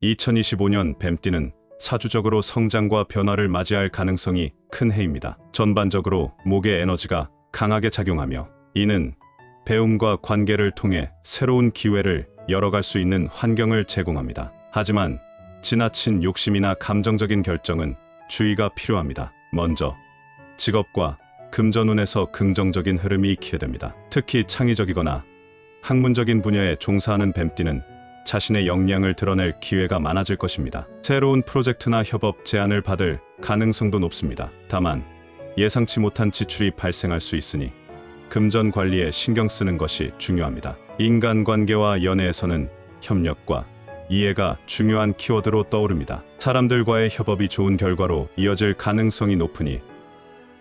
2025년 뱀띠는 사주적으로 성장과 변화를 맞이할 가능성이 큰 해입니다. 전반적으로 목의 에너지가 강하게 작용하며 이는 배움과 관계를 통해 새로운 기회를 열어갈 수 있는 환경을 제공합니다. 하지만 지나친 욕심이나 감정적인 결정은 주의가 필요합니다. 먼저 직업과 금전운에서 긍정적인 흐름이 있게 됩니다. 특히 창의적이거나 학문적인 분야에 종사하는 뱀띠는 자신의 역량을 드러낼 기회가 많아질 것입니다. 새로운 프로젝트나 협업 제안을 받을 가능성도 높습니다. 다만 예상치 못한 지출이 발생할 수 있으니 금전 관리에 신경 쓰는 것이 중요합니다. 인간관계와 연애에서는 협력과 이해가 중요한 키워드로 떠오릅니다. 사람들과의 협업이 좋은 결과로 이어질 가능성이 높으니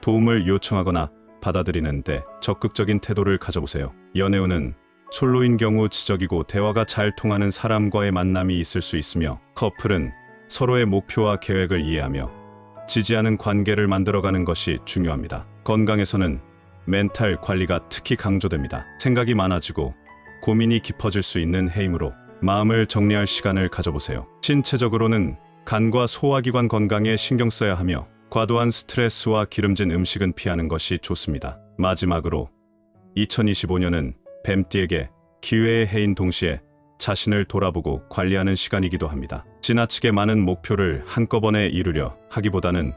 도움을 요청하거나 받아들이는데 적극적인 태도를 가져보세요. 연애운은 솔로인 경우 지적이고 대화가 잘 통하는 사람과의 만남이 있을 수 있으며, 커플은 서로의 목표와 계획을 이해하며 지지하는 관계를 만들어가는 것이 중요합니다. 건강에서는 멘탈 관리가 특히 강조됩니다. 생각이 많아지고 고민이 깊어질 수 있는 해이므로 마음을 정리할 시간을 가져보세요. 신체적으로는 간과 소화기관 건강에 신경 써야 하며 과도한 스트레스와 기름진 음식은 피하는 것이 좋습니다. 마지막으로 2025년은 뱀띠에게 기회의 해인 동시에 자신을 돌아보고 관리하는 시간이기도 합니다. 지나치게 많은 목표를 한꺼번에 이루려 하기보다는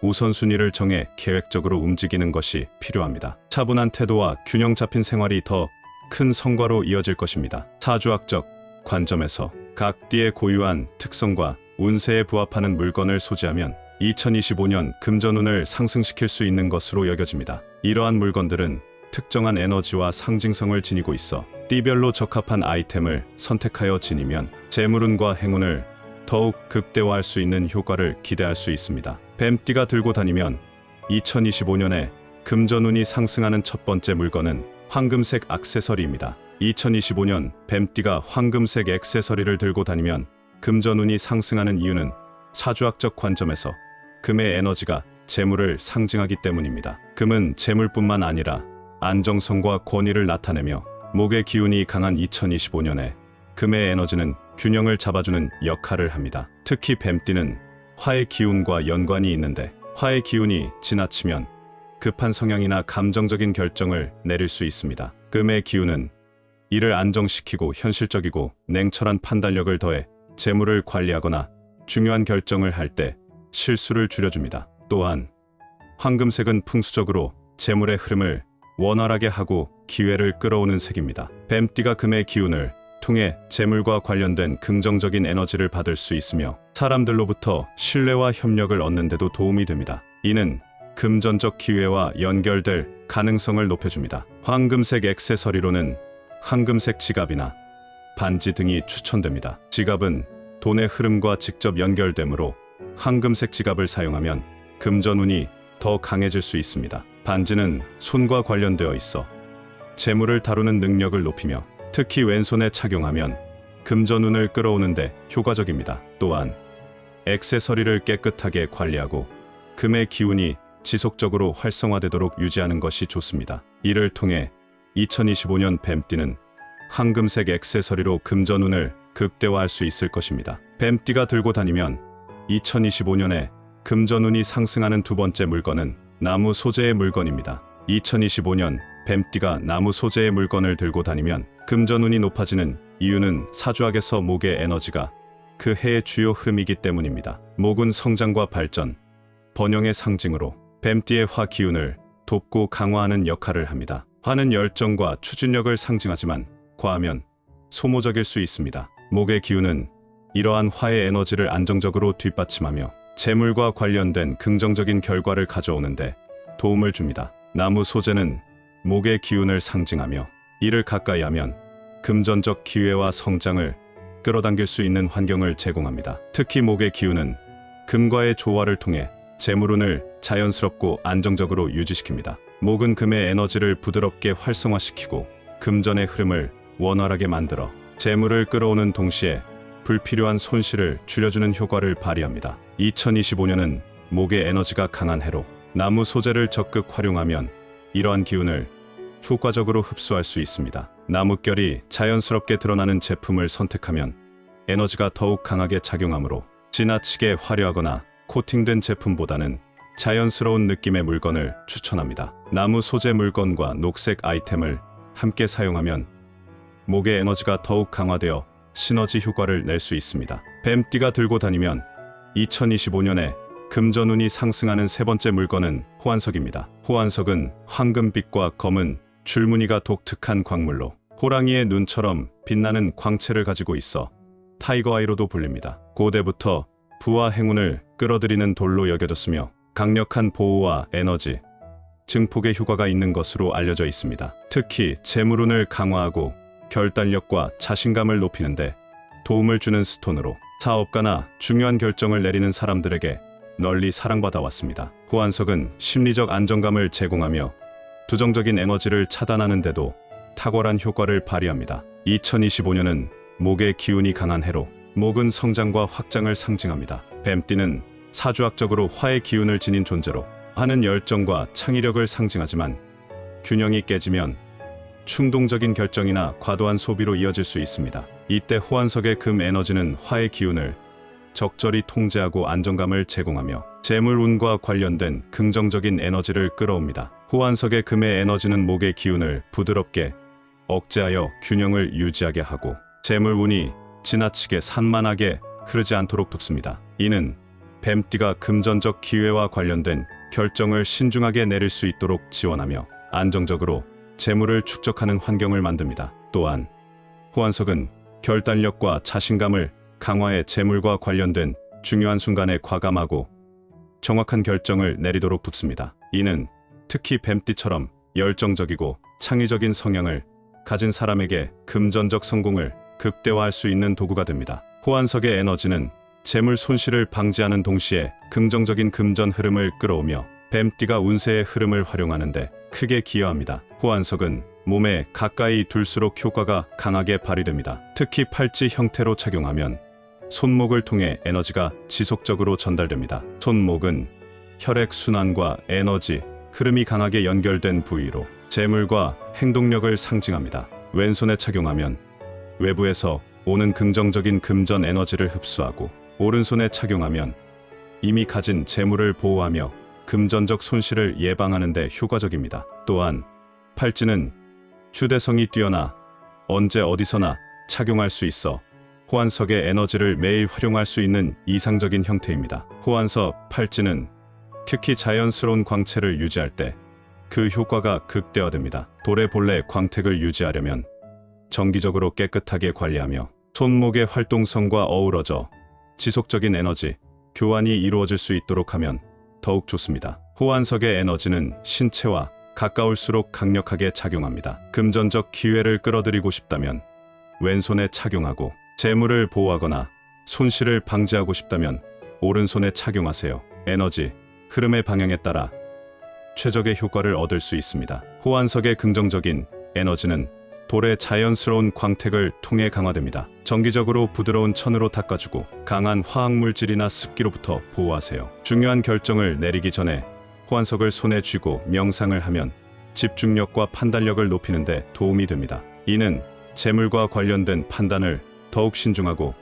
우선순위를 정해 계획적으로 움직이는 것이 필요합니다. 차분한 태도와 균형 잡힌 생활이 더 큰 성과로 이어질 것입니다. 사주학적 관점에서 각 띠의 고유한 특성과 운세에 부합하는 물건을 소지하면 2025년 금전운을 상승시킬 수 있는 것으로 여겨집니다. 이러한 물건들은 특정한 에너지와 상징성을 지니고 있어 띠별로 적합한 아이템을 선택하여 지니면 재물운과 행운을 더욱 극대화할 수 있는 효과를 기대할 수 있습니다. 뱀띠가 들고 다니면 2025년에 금전운이 상승하는 첫 번째 물건은 황금색 액세서리입니다. 2025년 뱀띠가 황금색 액세서리를 들고 다니면 금전운이 상승하는 이유는 사주학적 관점에서 금의 에너지가 재물을 상징하기 때문입니다. 금은 재물뿐만 아니라 안정성과 권위를 나타내며 목의 기운이 강한 2025년에 금의 에너지는 균형을 잡아주는 역할을 합니다. 특히 뱀띠는 화의 기운과 연관이 있는데, 화의 기운이 지나치면 급한 성향이나 감정적인 결정을 내릴 수 있습니다. 금의 기운은 이를 안정시키고 현실적이고 냉철한 판단력을 더해 재물을 관리하거나 중요한 결정을 할 때 실수를 줄여줍니다. 또한 황금색은 풍수적으로 재물의 흐름을 원활하게 하고 기회를 끌어오는 색입니다. 뱀띠가 금의 기운을 통해 재물과 관련된 긍정적인 에너지를 받을 수 있으며 사람들로부터 신뢰와 협력을 얻는 데도 도움이 됩니다. 이는 금전적 기회와 연결될 가능성을 높여줍니다. 황금색 액세서리로는 황금색 지갑이나 반지 등이 추천됩니다. 지갑은 돈의 흐름과 직접 연결되므로 황금색 지갑을 사용하면 금전운이 더 강해질 수 있습니다. 반지는 손과 관련되어 있어 재물을 다루는 능력을 높이며 특히 왼손에 착용하면 금전운을 끌어오는데 효과적입니다. 또한 액세서리를 깨끗하게 관리하고 금의 기운이 지속적으로 활성화되도록 유지하는 것이 좋습니다. 이를 통해 2025년 뱀띠는 황금색 액세서리로 금전운을 극대화할 수 있을 것입니다. 뱀띠가 들고 다니면 2025년에 금전운이 상승하는 두 번째 물건은 나무 소재의 물건입니다. 2025년 뱀띠가 나무 소재의 물건을 들고 다니면 금전운이 높아지는 이유는 사주학에서 목의 에너지가 그 해의 주요 흐름이기 때문입니다. 목은 성장과 발전, 번영의 상징으로 뱀띠의 화 기운을 돕고 강화하는 역할을 합니다. 화는 열정과 추진력을 상징하지만 과하면 소모적일 수 있습니다. 목의 기운은 이러한 화의 에너지를 안정적으로 뒷받침하며 재물과 관련된 긍정적인 결과를 가져오는데 도움을 줍니다. 나무 소재는 목의 기운을 상징하며 이를 가까이 하면 금전적 기회와 성장을 끌어당길 수 있는 환경을 제공합니다. 특히 목의 기운은 금과의 조화를 통해 재물운을 자연스럽고 안정적으로 유지시킵니다. 목은 금의 에너지를 부드럽게 활성화시키고 금전의 흐름을 원활하게 만들어 재물을 끌어오는 동시에 불필요한 손실을 줄여주는 효과를 발휘합니다. 2025년은 목의 에너지가 강한 해로 나무 소재를 적극 활용하면 이러한 기운을 효과적으로 흡수할 수 있습니다. 나뭇결이 자연스럽게 드러나는 제품을 선택하면 에너지가 더욱 강하게 작용하므로 지나치게 화려하거나 코팅된 제품보다는 자연스러운 느낌의 물건을 추천합니다. 나무 소재 물건과 녹색 아이템을 함께 사용하면 목의 에너지가 더욱 강화되어 시너지 효과를 낼 수 있습니다. 뱀띠가 들고 다니면 2025년에 금전운이 상승하는 세 번째 물건은 호환석입니다. 호환석은 황금빛과 검은 줄무늬가 독특한 광물로 호랑이의 눈처럼 빛나는 광채를 가지고 있어 타이거 아이로도 불립니다. 고대부터 부와 행운을 끌어들이는 돌로 여겨졌으며 강력한 보호와 에너지, 증폭의 효과가 있는 것으로 알려져 있습니다. 특히 재물운을 강화하고 결단력과 자신감을 높이는데 도움을 주는 스톤으로 사업가나 중요한 결정을 내리는 사람들에게 널리 사랑받아 왔습니다. 호환석은 심리적 안정감을 제공하며 부정적인 에너지를 차단하는 데도 탁월한 효과를 발휘합니다. 2025년은 목의 기운이 강한 해로 목은 성장과 확장을 상징합니다. 뱀띠는 사주학적으로 화의 기운을 지닌 존재로 하는 열정과 창의력을 상징하지만 균형이 깨지면 충동적인 결정이나 과도한 소비로 이어질 수 있습니다. 이때 호환석의 금 에너지는 화의 기운을 적절히 통제하고 안정감을 제공하며 재물운과 관련된 긍정적인 에너지를 끌어옵니다. 호환석의 금의 에너지는 목의 기운을 부드럽게 억제하여 균형을 유지하게 하고 재물운이 지나치게 산만하게 흐르지 않도록 돕습니다. 이는 뱀띠가 금전적 기회와 관련된 결정을 신중하게 내릴 수 있도록 지원하며 안정적으로 재물을 축적하는 환경을 만듭니다. 또한 호환석은 결단력과 자신감을 강화해 재물과 관련된 중요한 순간에 과감하고 정확한 결정을 내리도록 돕습니다. 이는 특히 뱀띠처럼 열정적이고 창의적인 성향을 가진 사람에게 금전적 성공을 극대화할 수 있는 도구가 됩니다. 호환석의 에너지는 재물 손실을 방지하는 동시에 긍정적인 금전 흐름을 끌어오며 뱀띠가 운세의 흐름을 활용하는데 크게 기여합니다. 호환석은 몸에 가까이 둘수록 효과가 강하게 발휘됩니다. 특히 팔찌 형태로 착용하면 손목을 통해 에너지가 지속적으로 전달됩니다. 손목은 혈액순환과 에너지, 흐름이 강하게 연결된 부위로 재물과 행동력을 상징합니다. 왼손에 착용하면 외부에서 오는 긍정적인 금전 에너지를 흡수하고 오른손에 착용하면 이미 가진 재물을 보호하며 금전적 손실을 예방하는 데 효과적입니다. 또한 팔찌는 휴대성이 뛰어나 언제 어디서나 착용할 수 있어 호환석의 에너지를 매일 활용할 수 있는 이상적인 형태입니다. 호환석 팔찌는 특히 자연스러운 광채를 유지할 때 그 효과가 극대화됩니다. 돌의 본래 광택을 유지하려면 정기적으로 깨끗하게 관리하며 손목의 활동성과 어우러져 지속적인 에너지 교환이 이루어질 수 있도록 하면 더욱 좋습니다. 호환석의 에너지는 신체와 가까울수록 강력하게 작용합니다. 금전적 기회를 끌어들이고 싶다면 왼손에 착용하고 재물을 보호하거나 손실을 방지하고 싶다면 오른손에 착용하세요. 에너지, 흐름의 방향에 따라 최적의 효과를 얻을 수 있습니다. 호환석의 긍정적인 에너지는 돌의 자연스러운 광택을 통해 강화됩니다. 정기적으로 부드러운 천으로 닦아주고 강한 화학물질이나 습기로부터 보호하세요. 중요한 결정을 내리기 전에 호환석을 손에 쥐고 명상을 하면 집중력과 판단력을 높이는 데 도움이 됩니다. 이는 재물과 관련된 판단을 더욱 신중하고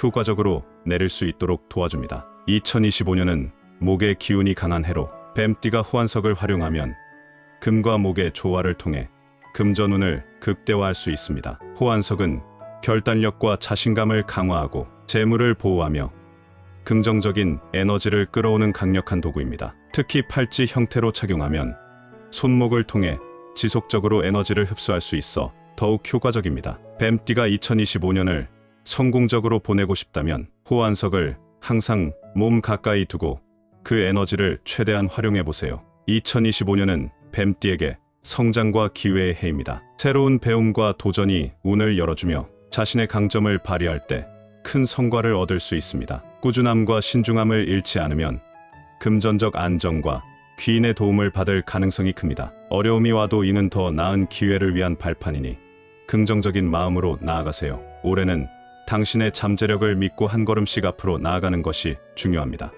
효과적으로 내릴 수 있도록 도와줍니다. 2025년은 목의 기운이 강한 해로 뱀띠가 호환석을 활용하면 금과 목의 조화를 통해 금전운을 극대화할 수 있습니다. 호환석은 결단력과 자신감을 강화하고 재물을 보호하며 긍정적인 에너지를 끌어오는 강력한 도구입니다. 특히 팔찌 형태로 착용하면 손목을 통해 지속적으로 에너지를 흡수할 수 있어 더욱 효과적입니다. 뱀띠가 2025년을 성공적으로 보내고 싶다면 호환석을 항상 몸 가까이 두고 그 에너지를 최대한 활용해 보세요. 2025년은 뱀띠에게 성장과 기회의 해입니다. 새로운 배움과 도전이 운을 열어주며 자신의 강점을 발휘할 때 큰 성과를 얻을 수 있습니다. 꾸준함과 신중함을 잃지 않으면 금전적 안정과 귀인의 도움을 받을 가능성이 큽니다. 어려움이 와도 이는 더 나은 기회를 위한 발판이니 긍정적인 마음으로 나아가세요. 올해는 당신의 잠재력을 믿고 한 걸음씩 앞으로 나아가는 것이 중요합니다.